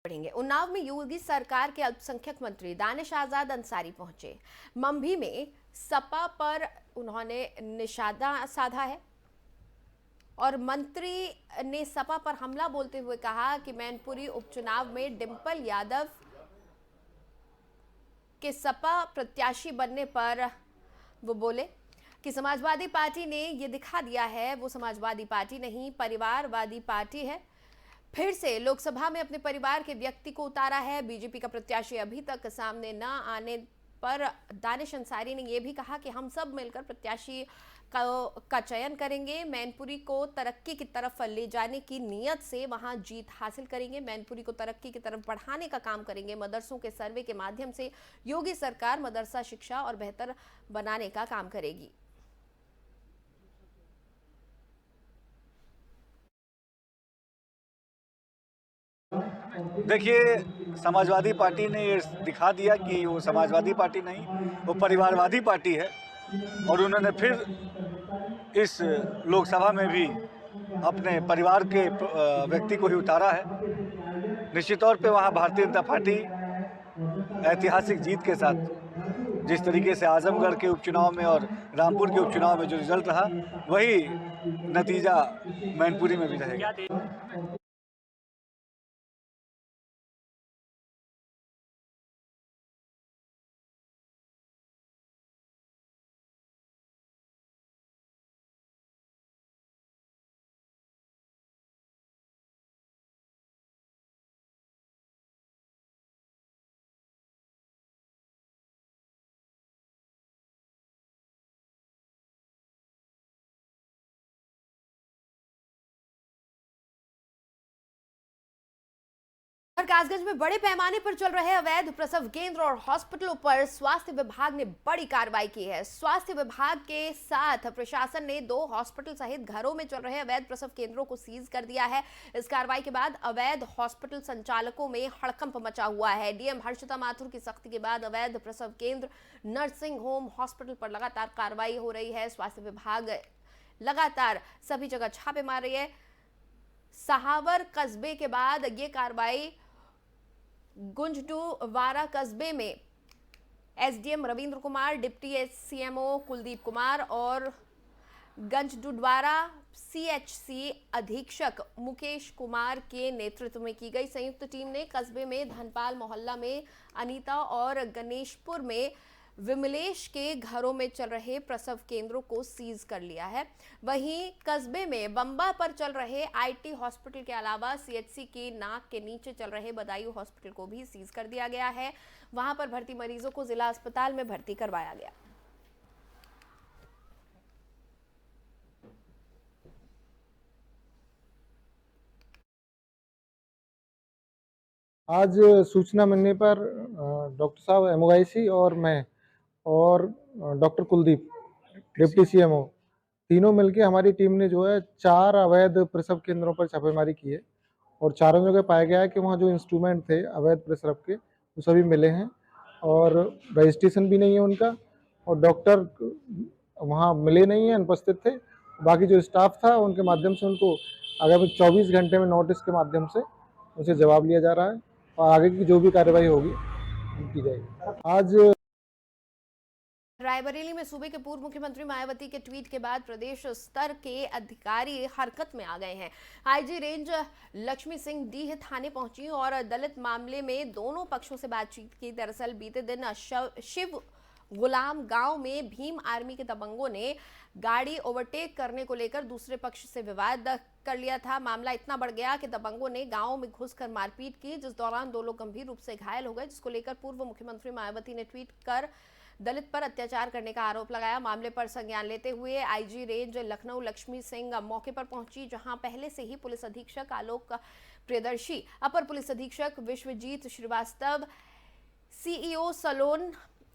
बढ़ेंगे। उन्नाव में योगी सरकार के अल्पसंख्यक मंत्री दानिश आजाद अंसारी पहुंचे। मंभी में सपा पर उन्होंने निशाना साधा है और मंत्री ने सपा पर हमला बोलते हुए कहा कि मैनपुरी उपचुनाव में डिंपल यादव के सपा प्रत्याशी बनने पर वो बोले कि समाजवादी पार्टी ने ये दिखा दिया है वो समाजवादी पार्टी नहीं, परिवारवादी पार्टी है। फिर से लोकसभा में अपने परिवार के व्यक्ति को उतारा है। बीजेपी का प्रत्याशी अभी तक सामने न आने पर दानिश अंसारी ने यह भी कहा कि हम सब मिलकर प्रत्याशी का चयन करेंगे। मैनपुरी को तरक्की की तरफ ले जाने की नीयत से वहां जीत हासिल करेंगे। मैनपुरी को तरक्की की तरफ बढ़ाने का काम करेंगे। मदरसों के सर्वे के माध्यम से योगी सरकार मदरसा शिक्षा और बेहतर बनाने का काम करेगी। देखिए, समाजवादी पार्टी ने ये दिखा दिया कि वो समाजवादी पार्टी नहीं, वो परिवारवादी पार्टी है और उन्होंने फिर इस लोकसभा में भी अपने परिवार के व्यक्ति को ही उतारा है। निश्चित तौर पे वहाँ भारतीय जनता पार्टी ऐतिहासिक जीत के साथ जिस तरीके से आजमगढ़ के उपचुनाव में और रामपुर के उपचुनाव में जो रिजल्ट रहा, वही नतीजा मैनपुरी में भी रहेगा। कासगंज में बड़े पैमाने पर चल रहे अवैध प्रसव केंद्र और हॉस्पिटलों पर स्वास्थ्य विभाग ने बड़ी कार्रवाई की है। स्वास्थ्य विभाग के साथ प्रशासन ने 2 हॉस्पिटल सहित घरों में चल रहे अवैध प्रसव केंद्रों को सीज कर दिया है। इस कार्रवाई के बाद अवैध हॉस्पिटल संचालकों में हड़कंप मचा हुआ है। डीएम हर्षिता माथुर की सख्ती के बाद अवैध प्रसव केंद्र, नर्सिंग होम, हॉस्पिटल पर लगातार कार्रवाई हो रही है। स्वास्थ्य विभाग लगातार सभी जगह छापे मार रही है। सहावर कस्बे के बाद ये कार्रवाई गुंजडुवारा कस्बे में SDM Ravindra Kumar, deputy CMO Kuldeep Kumar और गंजडुवारा सीएचसी अधीक्षक मुकेश कुमार के नेतृत्व में की गई संयुक्त टीम ने कस्बे में धनपाल मोहल्ला में अनीता और गणेशपुर में विमलेश के घरों में चल रहे प्रसव केंद्रों को सीज कर लिया है। वहीं कस्बे में बंबा पर चल रहे आईटी हॉस्पिटल के अलावा सीएचसी की नाक के नीचे चल रहे बदायूं हॉस्पिटल को भी सीज कर दिया गया है। वहां पर भर्ती मरीजों को जिला अस्पताल में भर्ती करवाया गया। आज सूचना मिलने पर डॉक्टर साहब एमओआईसी और मैं और डॉक्टर कुलदीप डिप्टी सीएमओ तीनों मिलके हमारी टीम ने जो है 4 अवैध प्रसव केंद्रों पर छापेमारी की है और चारों जगह पाया गया है कि वहाँ जो इंस्ट्रूमेंट थे अवैध प्रसव के वो सभी मिले हैं और रजिस्ट्रेशन भी नहीं है उनका और डॉक्टर वहाँ मिले नहीं हैं, अनुपस्थित थे। बाकी जो स्टाफ था उनके माध्यम से उनको आगामी 24 घंटे में नोटिस के माध्यम से उनसे जवाब लिया जा रहा है और आगे की जो भी कार्रवाई होगी की जाएगी। आज रायबरेली में सूबे के पूर्व मुख्यमंत्री मायावती के ट्वीट के बाद प्रदेश स्तर के अधिकारी हरकत में आ गए हैं। आईजी रेंज लक्ष्मी सिंह डीह थाने पहुंची और दलित मामले में दोनों पक्षों से बातचीत की। दरअसल बीते दिन शिव गुलाम गांव में भीम आर्मी के दबंगों ने गाड़ी ओवरटेक करने को लेकर दूसरे पक्ष से विवाद कर लिया था। मामला इतना बढ़ गया कि दबंगों ने गांव में घुसकर मारपीट की, जिस दौरान 2 लोग गंभीर रूप से घायल हो गए, जिसको लेकर पूर्व मुख्यमंत्री मायावती ने ट्वीट कर दलित पर अत्याचार करने का आरोप लगाया। मामले पर संज्ञान लेते हुए आईजी रेंज लखनऊ लक्ष्मी सिंह मौके पर पहुंची, जहां पहले से ही पुलिस अधीक्षक आलोक प्रियदर्शी, अपर पुलिस अधीक्षक विश्वजीत श्रीवास्तव, सीईओ सलोन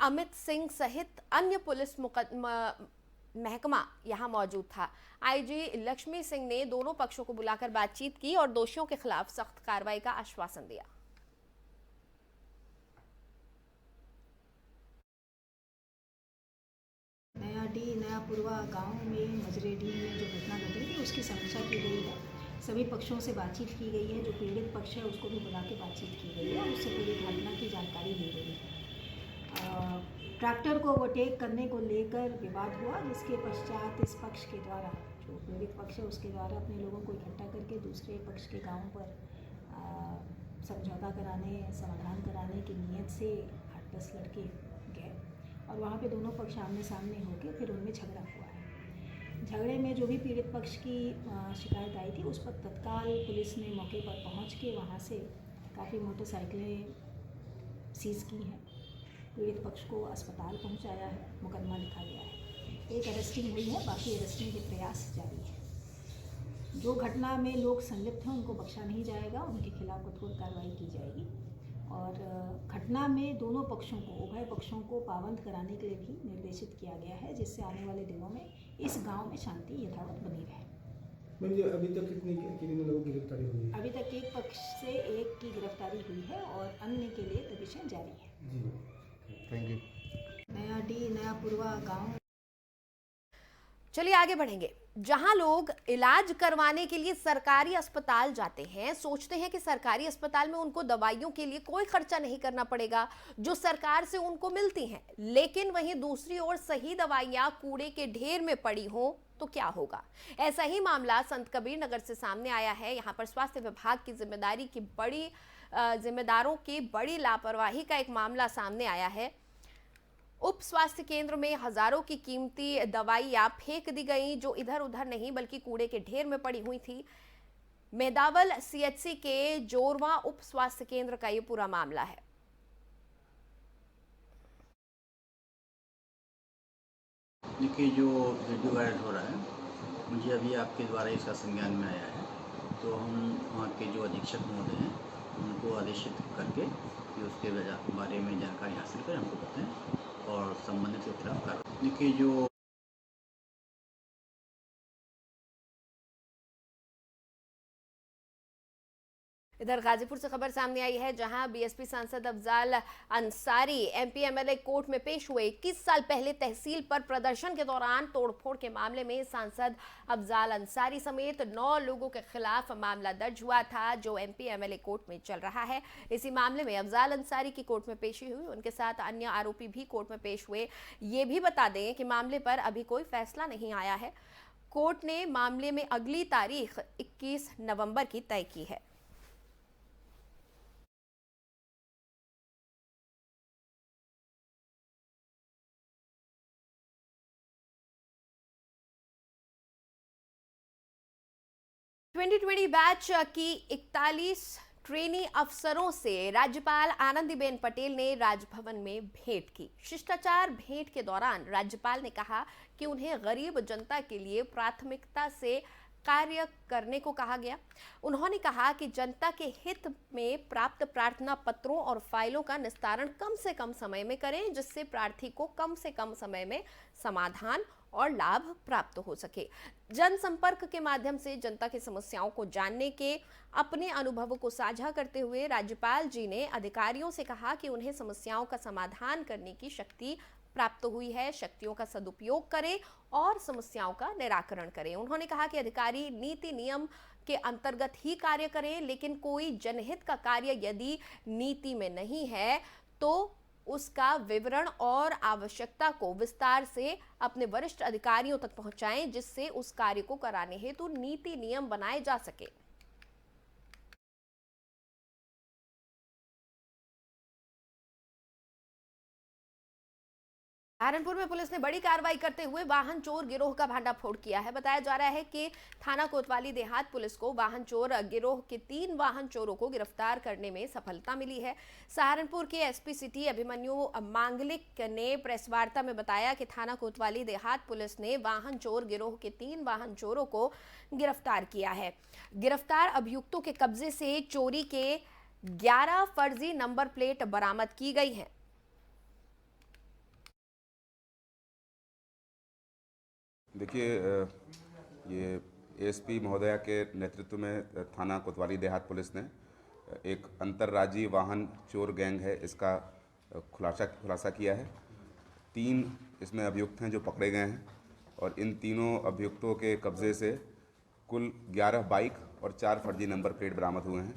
अमित सिंह सहित अन्य पुलिस महकमा यहां मौजूद था। आईजी लक्ष्मी सिंह ने दोनों पक्षों को बुलाकर बातचीत की और दोषियों के खिलाफ सख्त कार्रवाई का आश्वासन दिया। नया पुरवा गांव में मजरेडी में जो घटना घटी थी उसकी समीक्षा की गई है सभी पक्षों से बातचीत की गई है। जो पीड़ित पक्ष है उसको भी बुला के बातचीत की गई है, उससे पूरी घटना की जानकारी ली गई है। ट्रैक्टर को ओवरटेक करने को लेकर विवाद हुआ, जिसके पश्चात इस पक्ष के द्वारा, जो पीड़ित पक्ष है उसके द्वारा अपने लोगों को इकट्ठा करके दूसरे पक्ष के गाँव पर समझौता कराने, समाधान कराने की नीयत से 8-10 लड़के गए और वहाँ पे दोनों पक्ष आमने सामने होकर फिर उनमें झगड़ा हुआ है। झगड़े में जो भी पीड़ित पक्ष की शिकायत आई थी, उस पर तत्काल पुलिस ने मौके पर पहुँच के वहाँ से काफ़ी मोटरसाइकिलें सीज़ की हैं। पीड़ित पक्ष को अस्पताल पहुँचाया है, मुकदमा लिखा गया है। एक अरेस्टिंग हुई है, बाकी अरेस्टिंग के प्रयास जारी है। जो घटना में लोग संलिप्त हैं उनको बख्शा नहीं जाएगा, उनके खिलाफ कठोर कार्रवाई की जाएगी और घटना में दोनों पक्षों को, उभय पक्षों को पाबंद कराने के लिए भी निर्देशित किया गया है, जिससे आने वाले दिनों में इस गांव में शांति यथावत बनी रहे। अभी तक कितने लोगों की गिरफ्तारी हुई है? अभी तक एक पक्ष से एक की गिरफ्तारी हुई है और अन्य के लिए तफ्तीश जारी है। जी, थैंक यू। नया पूर्वा गाँव। चलिए आगे बढ़ेंगे। जहां लोग इलाज करवाने के लिए सरकारी अस्पताल जाते हैं, सोचते हैं कि सरकारी अस्पताल में उनको दवाइयों के लिए कोई खर्चा नहीं करना पड़ेगा जो सरकार से उनको मिलती हैं, लेकिन वहीं दूसरी ओर सही दवाइयां कूड़े के ढेर में पड़ी हो तो क्या होगा। ऐसा ही मामला संत कबीर नगर से सामने आया है। यहां पर स्वास्थ्य विभाग की जिम्मेदारों की बड़ी लापरवाही का एक मामला सामने आया है। उप स्वास्थ्य केंद्र में हजारों की कीमती दवाइयां फेंक दी गई, जो इधर उधर नहीं बल्कि कूड़े के ढेर में पड़ी हुई थी। मेदावल सीएचसी के जोरवा उप स्वास्थ्य केंद्र का ये पूरा मामला है। देखिए, जो वीडियो वायरल हो रहा है, मुझे अभी आपके द्वारा इसका संज्ञान में आया है, तो हम वहाँ के जो अधीक्षक महोदय हैं उनको आदेशित करके कि उसके बारे में जानकारी हासिल करें, हमको बताएं और संबंधित के खिलाफ कार्रवाई। देखिए, जो इधर गाजीपुर से खबर सामने आई है, जहां बीएसपी सांसद Afzal Ansari MP MLA court में पेश हुए। 21 साल पहले तहसील पर प्रदर्शन के दौरान तोड़फोड़ के मामले में सांसद अफजाल अंसारी समेत 9 लोगों के खिलाफ मामला दर्ज हुआ था, जो एमपी एमएलए कोर्ट में चल रहा है। इसी मामले में अफजाल अंसारी की कोर्ट में पेशी हुई, उनके साथ अन्य आरोपी भी कोर्ट में पेश हुए। ये भी बता दें कि मामले पर अभी कोई फैसला नहीं आया है। कोर्ट ने मामले में अगली तारीख 21 नवंबर की तय की है। (2020) बैच की 41 ट्रेनी अफसरों से राज्यपाल आनंदीबेन पटेल ने राजभवन में भेंट की। शिष्टाचार भेंट के दौरान राज्यपाल ने कहा कि उन्हें गरीब जनता के लिए प्राथमिकता से कार्य करने को कहा गया। उन्होंने कहा कि जनता के हित में प्राप्त प्रार्थना पत्रों और फाइलों का निस्तारण कम से कम समय में करें, जिससे प्रार्थी को कम से कम समय में समाधान और लाभ प्राप्त हो सके। जनसंपर्क के माध्यम से जनता की समस्याओं को जानने के अपने अनुभवों को साझा करते हुए राज्यपाल जी ने अधिकारियों से कहा कि उन्हें समस्याओं का समाधान करने की शक्ति प्राप्त हुई है, शक्तियों का सदुपयोग करें और समस्याओं का निराकरण करें। उन्होंने कहा कि अधिकारी नीति नियम के अंतर्गत ही कार्य करें, लेकिन कोई जनहित का कार्य यदि नीति में नहीं है तो उसका विवरण और आवश्यकता को विस्तार से अपने वरिष्ठ अधिकारियों तक पहुंचाएं, जिससे उस कार्य को कराने हेतु नीति नियम बनाए जा सके। सहारनपुर में पुलिस ने बड़ी कार्रवाई करते हुए वाहन चोर गिरोह का भांडाफोड़ किया है। बताया जा रहा है कि थाना कोतवाली देहात पुलिस को वाहन चोर गिरोह के 3 वाहन चोरों को गिरफ्तार करने में सफलता मिली है। सहारनपुर के एसपी सिटी अभिमन्यु मांगलिक ने प्रेस वार्ता में बताया कि थाना कोतवाली देहात पुलिस ने वाहन चोर गिरोह के 3 वाहन चोरों को गिरफ्तार किया है। गिरफ्तार अभियुक्तों के कब्जे से चोरी के 11 फर्जी नंबर प्लेट बरामद की गई है। देखिए, ये एसपी महोदया के नेतृत्व में थाना कोतवाली देहात पुलिस ने एक अंतर्राज्यीय वाहन चोर गैंग है, इसका खुलासा किया है। 3 इसमें अभियुक्त हैं जो पकड़े गए हैं और इन तीनों अभियुक्तों के कब्जे से कुल 11 बाइक और 4 फर्जी नंबर प्लेट बरामद हुए हैं।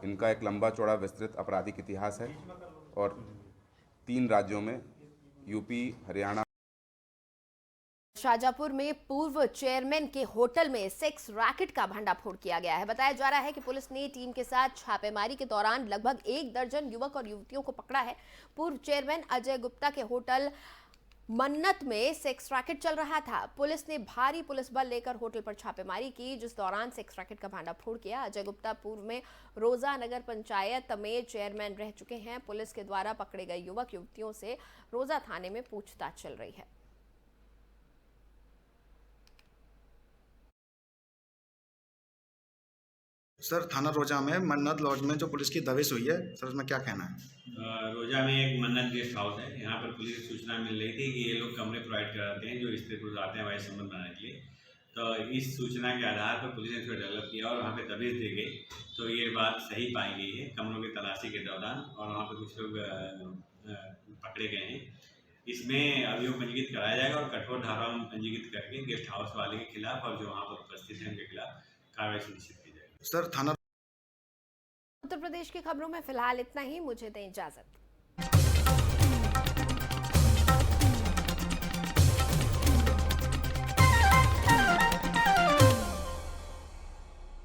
इनका एक लंबा चौड़ा विस्तृत आपराधिक इतिहास है और 3 राज्यों में यूपी, हरियाणा। शाजापुर में पूर्व चेयरमैन के होटल में सेक्स रैकेट का भंडाफोड़ किया गया है। बताया जा रहा है कि पुलिस ने टीम के साथ छापेमारी के दौरान लगभग 1 दर्जन युवक और युवतियों को पकड़ा है। पूर्व चेयरमैन अजय गुप्ता के होटल मन्नत में सेक्स रैकेट चल रहा था। पुलिस ने भारी पुलिस बल लेकर होटल पर छापेमारी की, जिस दौरान सेक्स रैकेट का भंडाफोड़ किया। अजय गुप्ता पूर्व में रोजा नगर पंचायत में चेयरमैन रह चुके हैं। पुलिस के द्वारा पकड़े गए युवक युवतियों से रोजा थाने में पूछताछ चल रही है। सर, थाना रोजा में मन्नत लॉज में जो पुलिस की दबिश हुई है, सर उसमें क्या कहना है? रोजा में एक मन्नत गेस्ट हाउस है। यहाँ पर पुलिस को सूचना मिल रही थी कि ये लोग कमरे प्रोवाइड कराते हैं जो स्त्री पुरुष आते हैं वैसे संबंध बनाने के लिए। तो इस सूचना के आधार पर पुलिस ने इसको डेवलप किया और वहाँ पे दबिश दी गई। तो ये बात सही पाई गई है कमरों की तलाशी के दौरान, और वहाँ पर कुछ लोग पकड़े गए हैं। इसमें अभियोग पंजीकृत कराया जाएगा और कठोर धाराओं में पंजीकृत करके गेस्ट हाउस वाले के खिलाफ और जो वहाँ पर उपस्थित हैं उनके खिलाफ कार्रवाई सुनिश्चित की जाएगी। सर, थाना उत्तर प्रदेश की खबरों में फिलहाल इतना ही। मुझे दें इजाजत।